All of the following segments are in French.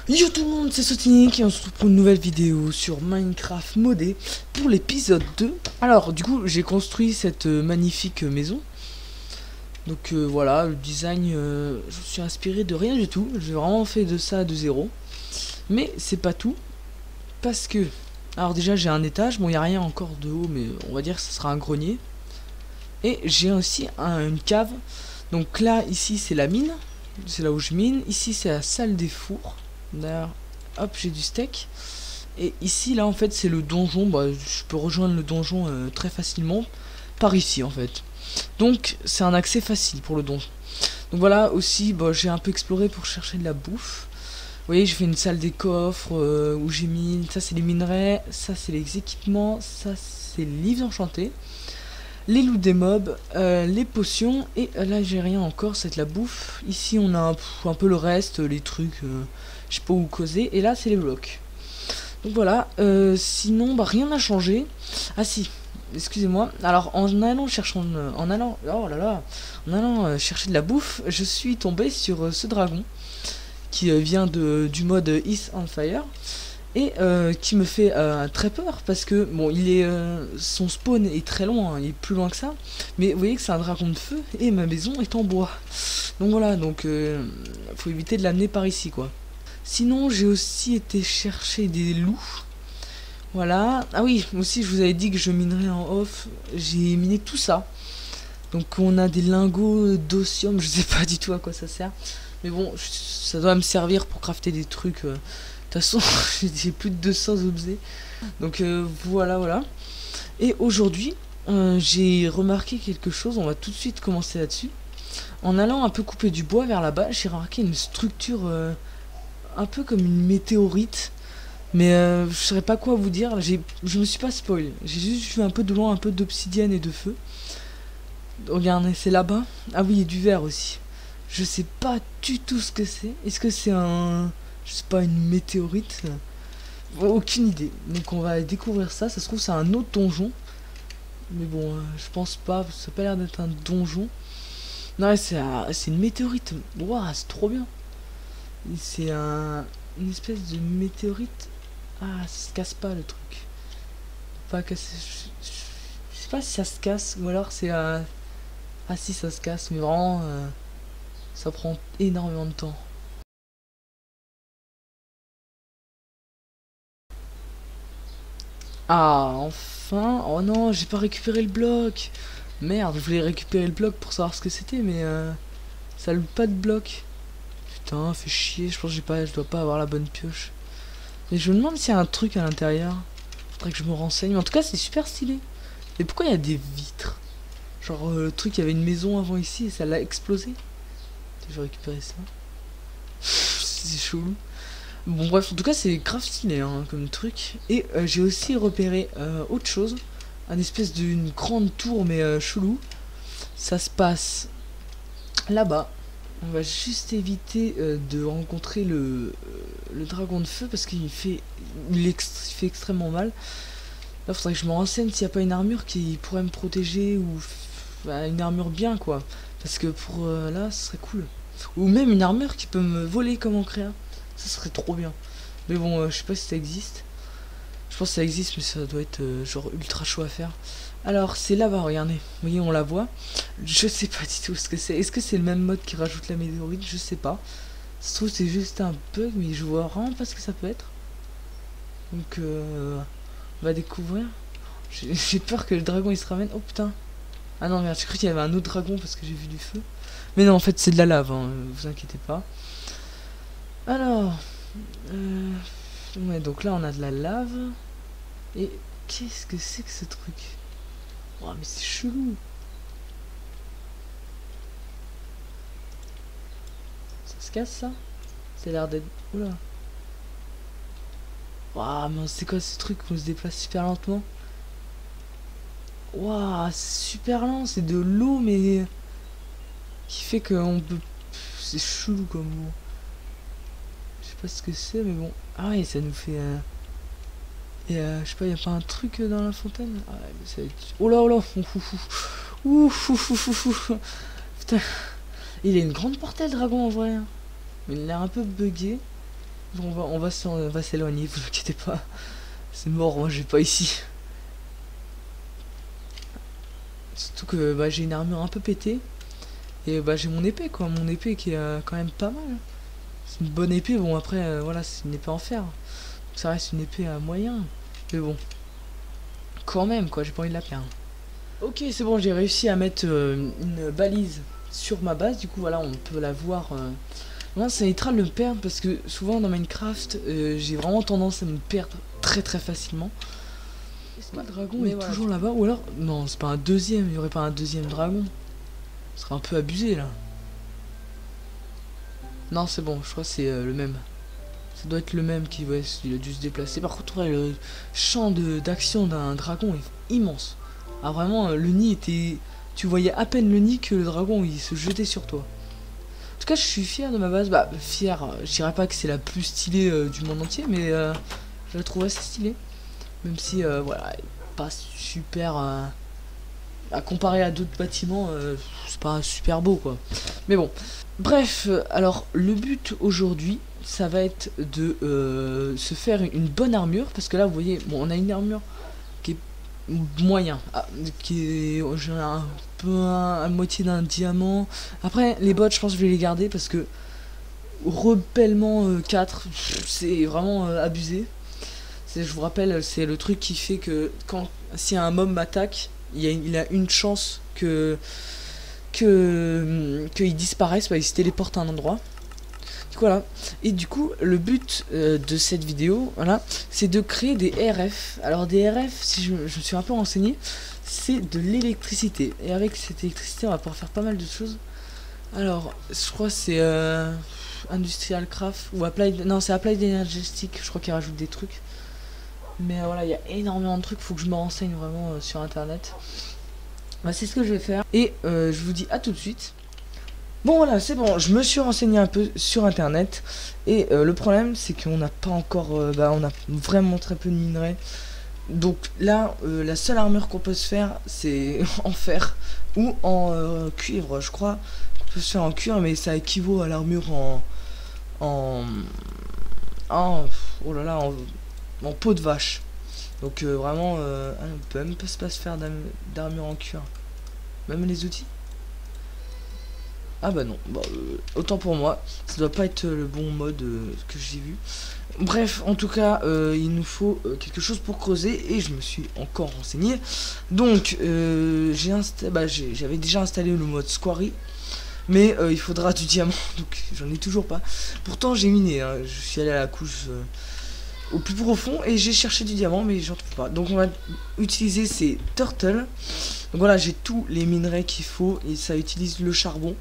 Yo tout le monde, c'est Sotinic et on se retrouve pour une nouvelle vidéo sur Minecraft modé pour l'épisode 2. Alors du coup j'ai construit cette magnifique maison. Donc voilà, le design, je me suis inspiré de rien du tout. J'ai vraiment fait de ça de zéro. Mais c'est pas tout. Parce que, alors déjà j'ai un étage, bon il n'y a rien encore de haut mais on va dire que ce sera un grenier. Et j'ai aussi une cave. Donc là, ici c'est la mine. C'est là où je mine. Ici c'est la salle des fours. D'ailleurs, hop, j'ai du steak. Et ici, là, en fait, c'est le donjon. Bah, je peux rejoindre le donjon très facilement. Par ici, en fait. Donc, c'est un accès facile pour le donjon. Donc voilà, aussi, bah, j'ai un peu exploré pour chercher de la bouffe. Vous voyez, j'ai fait une salle des coffres où j'ai mis... Ça, c'est les minerais. Ça, c'est les équipements. Ça, c'est les livres enchantés. Les loups des mobs, les potions, et là j'ai rien encore, c'est de la bouffe. Ici on a un peu le reste, les trucs, je sais pas où causer, et là c'est les blocs. Donc voilà, sinon bah rien n'a changé. Ah si, excusez-moi. Alors en allant chercher, en allant chercher de la bouffe, je suis tombé sur ce dragon qui vient du mode Is on Fire. Et qui me fait très peur parce que bon il est son spawn est très loin, hein, il est plus loin que ça, mais vous voyez que c'est un dragon de feu et ma maison est en bois, donc voilà, donc faut éviter de l'amener par ici quoi. Sinon j'ai aussi été chercher des loups, voilà. Ah oui, aussi je vous avais dit que je minerais en off, j'ai miné tout ça, donc on a des lingots d'osium, je sais pas du tout à quoi ça sert, mais bon ça doit me servir pour crafter des trucs. De toute façon, j'ai plus de 200 objets. Donc voilà. Et aujourd'hui, j'ai remarqué quelque chose. On va tout de suite commencer là-dessus. En allant un peu couper du bois vers là-bas, j'ai remarqué une structure un peu comme une météorite. Mais je saurais pas quoi vous dire. Je me suis pas spoil. J'ai juste vu un peu de loin, un peu d'obsidienne et de feu. Regardez, c'est là-bas. Ah oui, et du verre aussi. Je sais pas du tout ce que c'est. Est-ce que c'est un... Je sais pas, une météorite. Aucune idée. Donc on va découvrir ça. Ça se trouve c'est un autre donjon. Mais bon, je pense pas. Ça a pas l'air d'être un donjon. Non, c'est une météorite. Waouh, c'est trop bien. C'est une espèce de météorite. Ah, ça se casse pas le truc. Pas casser. Je sais pas si ça se casse ou alors c'est ah si ça se casse, mais vraiment ça prend énormément de temps. Ah, enfin. Oh non, j'ai pas récupéré le bloc. Merde, je voulais récupérer le bloc pour savoir ce que c'était, mais ça loot pas de bloc. Putain, fait chier, je pense que je dois pas avoir la bonne pioche. Mais je me demande s'il y a un truc à l'intérieur. Faudrait que je me renseigne. Mais en tout cas, c'est super stylé. Et pourquoi il y a des vitres? Genre, le truc, il y avait une maison avant ici et ça l'a explosé. Je vais récupérer ça. C'est chelou. Bon bref, en tout cas c'est grave stylé hein, comme truc. Et j'ai aussi repéré autre chose. Un espèce d'une grande tour mais chelou. Ça se passe là-bas. On va juste éviter de rencontrer le dragon de feu parce qu'il fait, il fait extrêmement mal. Là faudrait que je me renseigne s'il n'y a pas une armure qui pourrait me protéger ou une armure bien quoi. Parce que pour là ce serait cool. Ou même une armure qui peut me voler comme en créa. Ça serait trop bien. Mais bon, je sais pas si ça existe. Je pense que ça existe, mais ça doit être genre ultra chaud à faire. Alors, c'est là-bas, regardez. Vous voyez, on la voit. Je sais pas du tout ce que c'est. Est-ce que c'est le même mode qui rajoute la météorite? Je sais pas. Ça se trouve, c'est juste un bug, mais je vois vraiment pas ce que ça peut être. Donc, on va découvrir. J'ai peur que le dragon il se ramène. Oh putain. Ah non, merde, j'ai cru qu'il y avait un autre dragon parce que j'ai vu du feu. Mais non, en fait, c'est de la lave, hein, vous inquiétez pas. Alors, ouais, donc là on a de la lave. Et qu'est-ce que c'est que ce truc? Oh, mais c'est chelou. Ça se casse ça? Ça a l'air d'être... Oula. Waouh, mais c'est quoi ce truc qu'on se déplace super lentement? Waouh, c'est super lent, c'est de l'eau mais... Qui fait qu'on peut... C'est chelou comme mot. Je sais pas ce que c'est mais bon. Ah ouais, ça nous fait... Et je sais pas, y a pas un truc dans la fontaine? Ah, mais ça va être... Oh là, oh là. Ouf. Putain. Il a une grande portée le dragon en vrai. Mais il a l'air un peu bugué. On va s'éloigner, vous inquiétez pas. C'est mort, moi j'ai pas ici. Surtout que bah, j'ai une armure un peu pétée. Et bah j'ai mon épée quoi, mon épée qui est quand même pas mal. C'est une bonne épée, bon après voilà, c'est une épée en fer. Donc, ça reste une épée à moyen. Mais bon, quand même quoi, j'ai pas envie de la perdre. Ok, c'est bon, j'ai réussi à mettre une balise sur ma base. Du coup voilà, on peut la voir. Moi ça évitera de le perdre parce que souvent dans Minecraft, j'ai vraiment tendance à me perdre très très facilement. Est-ce que le dragon est voilà, toujours là-bas? Ou alors, non, c'est pas un deuxième, il y aurait pas un deuxième dragon. Ce serait un peu abusé là. Non, c'est bon, je crois que c'est le même. Ça doit être le même qui, ouais, il a dû se déplacer. Par contre, ouais, le champ d'action d'un dragon est immense. Ah, vraiment, le nid était. Tu voyais à peine le nid que le dragon il se jetait sur toi. En tout cas, je suis fier de ma base. Bah, fier, je dirais pas que c'est la plus stylée du monde entier, mais je la trouve assez stylée. Même si, voilà, elle est pas super. À comparer à d'autres bâtiments, c'est pas super beau quoi. Mais bon. Bref, alors le but aujourd'hui, ça va être de se faire une bonne armure. Parce que là, vous voyez, bon, on a une armure qui est moyen. Qui est j'ai un peu à moitié d'un diamant. Après, les bottes, je pense que je vais les garder parce que repellement 4, c'est vraiment abusé. Je vous rappelle, c'est le truc qui fait que quand si un mob m'attaque, il a une chance qu'il disparaisse, bah, il se téléporte à un endroit. Du coup, voilà. Et du coup, le but de cette vidéo, voilà, c'est de créer des RF. Alors des RF, si je me suis un peu renseigné, c'est de l'électricité. Et avec cette électricité, on va pouvoir faire pas mal de choses. Alors, je crois que c'est Industrial Craft ou Applied. Non, c'est Applied Energetic. Je crois qu'il rajoute des trucs. Mais voilà, il y a énormément de trucs, faut que je me renseigne vraiment sur internet. Bah, c'est ce que je vais faire. Et je vous dis à tout de suite. Bon voilà, c'est bon, je me suis renseigné un peu sur internet. Et le problème, c'est qu'on n'a pas encore... on a vraiment très peu de minerais. Donc là, la seule armure qu'on peut se faire, c'est en fer ou en cuivre. Je crois qu'on peut se faire en cuivre, mais ça équivaut à l'armure oh là là, en peau de vache. Donc vraiment on peut même pas se faire d'armure en cuir. Même les outils. Ah bah non, bah, autant pour moi, ça doit pas être le bon mode que j'ai vu. Bref, en tout cas, il nous faut quelque chose pour creuser et je me suis encore renseigné. Donc j'avais déjà installé le mode Squarry. Mais il faudra du diamant, donc j'en ai toujours pas. Pourtant j'ai miné, hein, je suis allé à la couche au plus profond et j'ai cherché du diamant mais j'en trouve pas. Donc on va utiliser ces turtles. Donc voilà, j'ai tous les minerais qu'il faut et ça utilise le charbon.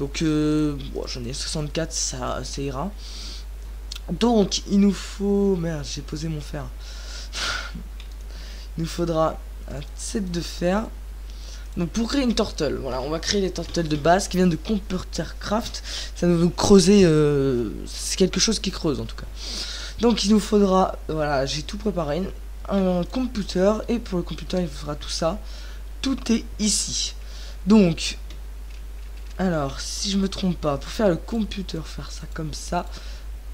Donc bon, j'en ai 64, ça ira. Donc il nous faut... Merde, j'ai posé mon fer. Il nous faudra un set de fer. Donc pour créer une turtle, voilà, on va créer les turtles de base qui viennent de Computercraft. Ça va nous creuser, c'est quelque chose qui creuse en tout cas. Donc il nous faudra, voilà, j'ai tout préparé, un computer, et pour le computer il faudra tout ça. Tout est ici. Donc, alors, si je me trompe pas, pour faire le computer, faire ça comme ça,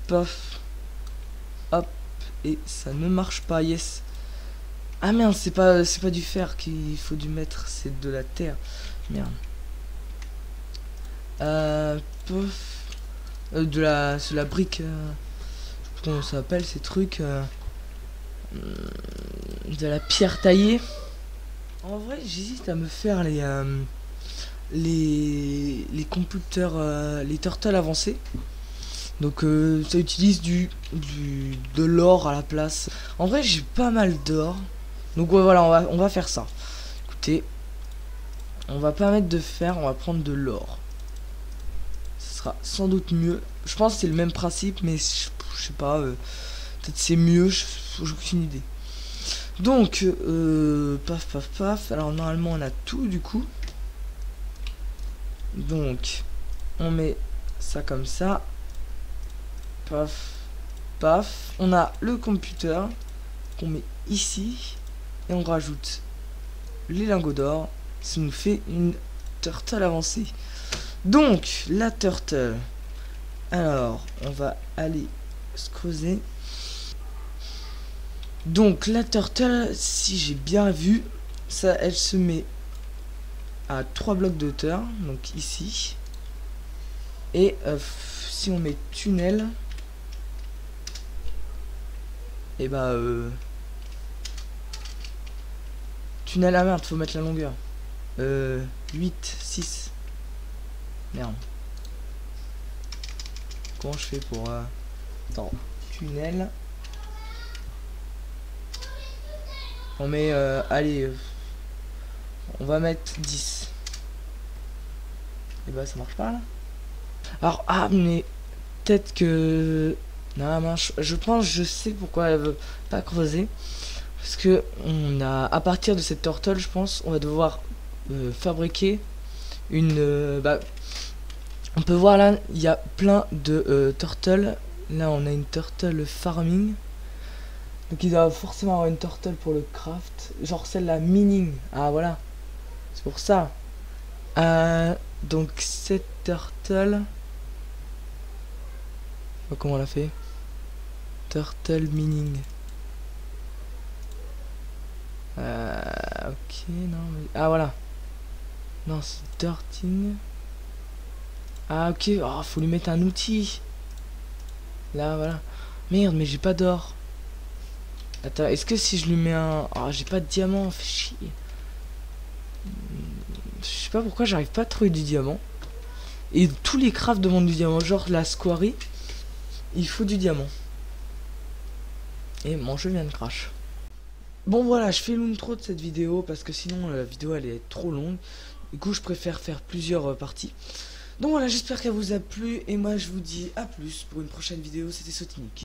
paf, hop, et ça ne marche pas, yes. Ah merde, c'est pas du fer qu'il faut du mettre, c'est de la terre. Merde. C'est la brique. Comment ça s'appelle ces trucs de la pierre taillée. En vrai, j'hésite à me faire les computers, les turtles avancés. Donc ça utilise de l'or à la place. En vrai, j'ai pas mal d'or. Donc ouais, voilà, on va faire ça. Écoutez, on va pas mettre de fer, on va prendre de l'or. Ce sera sans doute mieux. Je pense que c'est le même principe, mais je sais pas. Peut-être c'est mieux, j'ai aucune idée. Donc, paf, paf, paf. Alors normalement, on a tout du coup. Donc, on met ça comme ça. Paf, paf. On a le computer qu'on met ici. Et on rajoute les lingots d'or. Ça nous fait une turtle avancée. Donc, la turtle. Alors, on va aller se creuser. Donc la turtle, si j'ai bien vu, ça elle se met à 3 blocs de hauteur, donc ici. Et si on met tunnel, et bah tunnel, ah merde, faut mettre la longueur. 8, 6. Merde. Comment je fais pour attends, tunnel. On met allez, on va mettre 10. Et bah ça marche pas là. Alors ah mais peut-être que non, mince, je pense je sais pourquoi elle veut pas creuser. Parce que on a à partir de cette turtle, je pense, on va devoir fabriquer une on peut voir là, il y a plein de turtles. Là on a une turtle farming. Donc il doit forcément avoir une turtle pour le craft. Genre celle-là, mining. Ah voilà. C'est pour ça. Donc cette turtle. Oh, comment on l'a fait? Turtle mining. Ok, non mais... Ah voilà. Non, c'est dirting. Ah ok, oh, faut lui mettre un outil. Là, voilà. Merde, mais j'ai pas d'or. Attends, est-ce que si je lui mets un... Oh, j'ai pas de diamant, fait chier. Je sais pas pourquoi j'arrive pas à trouver du diamant. Et tous les crafts demandent du diamant. Genre la squarrie, il faut du diamant. Et mon jeu vient de crash. Bon voilà, je fais l'intro de cette vidéo parce que sinon la vidéo elle est trop longue. Du coup je préfère faire plusieurs parties. Donc voilà, j'espère qu'elle vous a plu. Et moi je vous dis à plus pour une prochaine vidéo. C'était Sotinic.